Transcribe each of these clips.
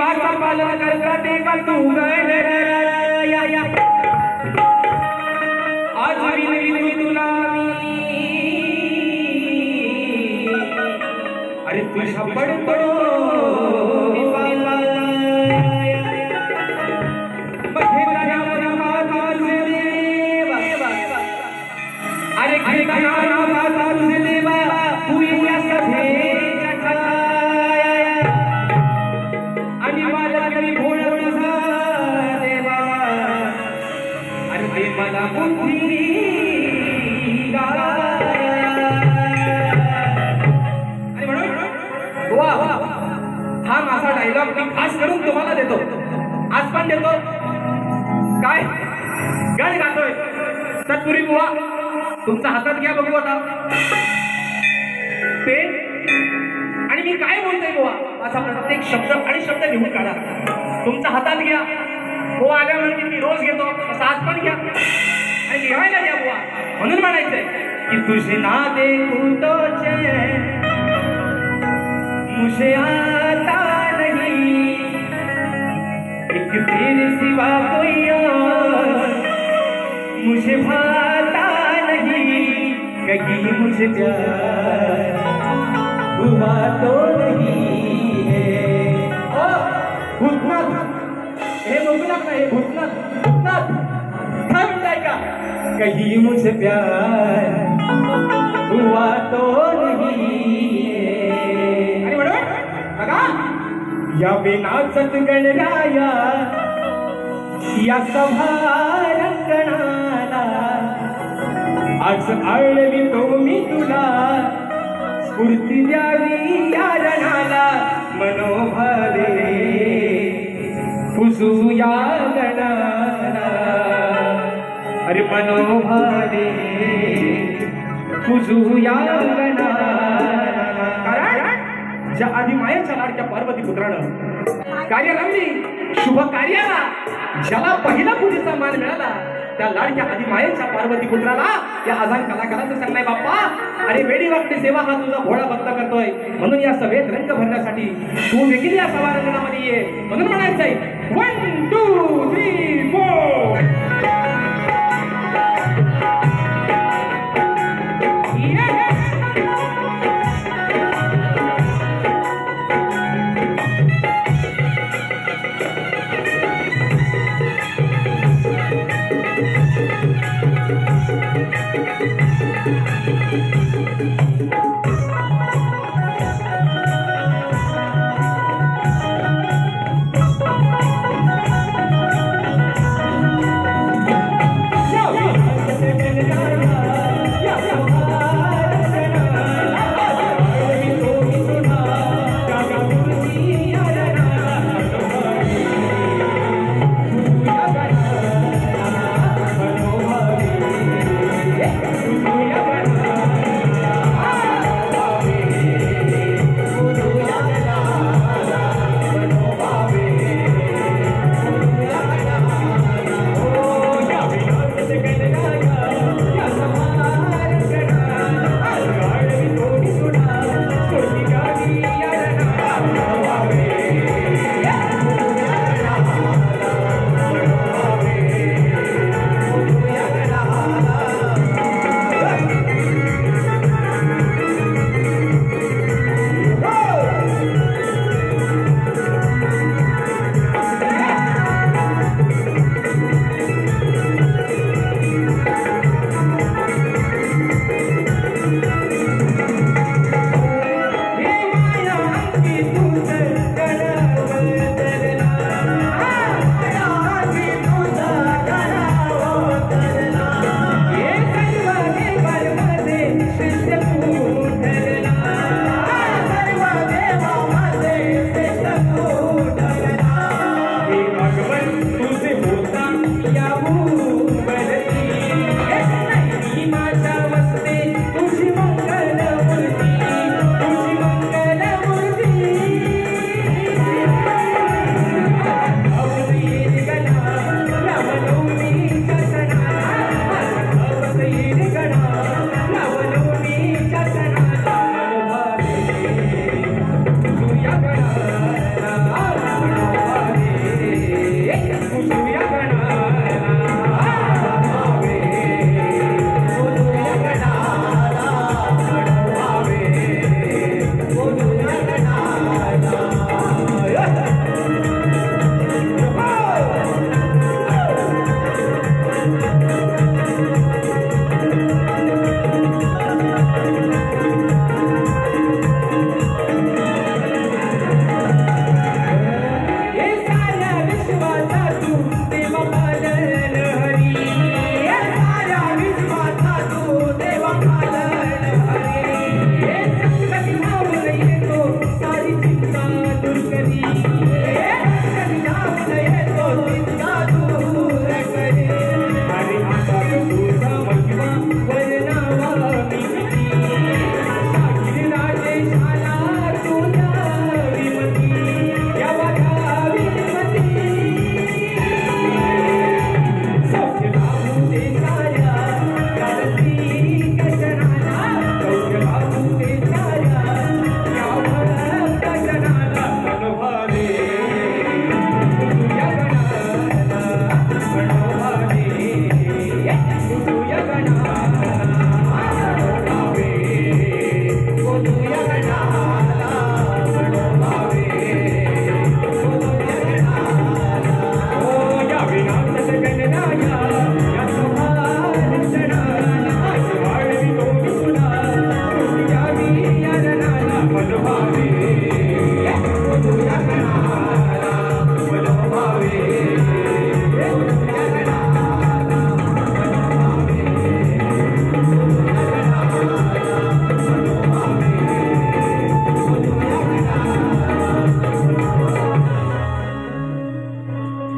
शिवाचा पालन करता देवा तू या आज विनवी तुला अरे तुझ्या पडतो अरे आणि मला कधी भोळ देवा अरे मला बुद्धी हा माझा डायलॉग मी खास करून तुम्हाला देतो, आज पण देतो. काय गाणं गातोय तत्पुरी बुवा, तुमच्या हातात घ्या बघू आता पेन आणि मी काय बोलतोय बुवा असा प्रत्येक शब्द आणि शब्द लिहून काढा. तुमच्या हातात घ्या. बुवा आल्यानंतर मी रोज घेतो असं आज पण घ्या आणि लिहायला घ्या बुवा. म्हणून म्हणायचंय की तुझे ना देखू तो चैन मुझे आता नहीं, एक तेरे सिवा कोई और मुझे भाता नहीं, कहीं मुझे प्यार हुआ तो नहीं है. भूतनाथ हे मुगलक नाही, भूतनाथ भूतनाथ काय म्हणताय का? कहीं मुझे प्यार हुआ तो नहीं है. आणि म्हणून बघा या विनाचत गणराया या सभा रंगणाला आज आळवितो मी तुला, स्फूर्ती द्यावी या रणाला मनोभावे पुजू या गणाला. अरे मनोभावे पुजू या गणाला. ज्या आधी मायाच्या लाडक्या पार्वती पुत्रानं कार्य रंगली शुभ कार्याला ज्याला पहिला पूजेचा मान मिळाला त्या लाडक्या आधी मायाच्या पार्वती पुत्राला या आजान कलाकारांचं सांगणाय बाप्पा अरे वेडी वागते सेवा हा तुझा भोळा भक्त करतोय, म्हणून या सभेत रंग भरण्यासाठी तू देखील या सभा रंगणामध्ये ये. म्हणून म्हणायचंय 1 2 3 4.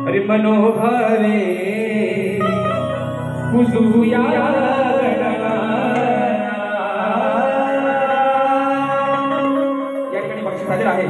अरे मनोहरे कुजूया गगना. या ठिकाणी बक्षीस आलेलं आहे.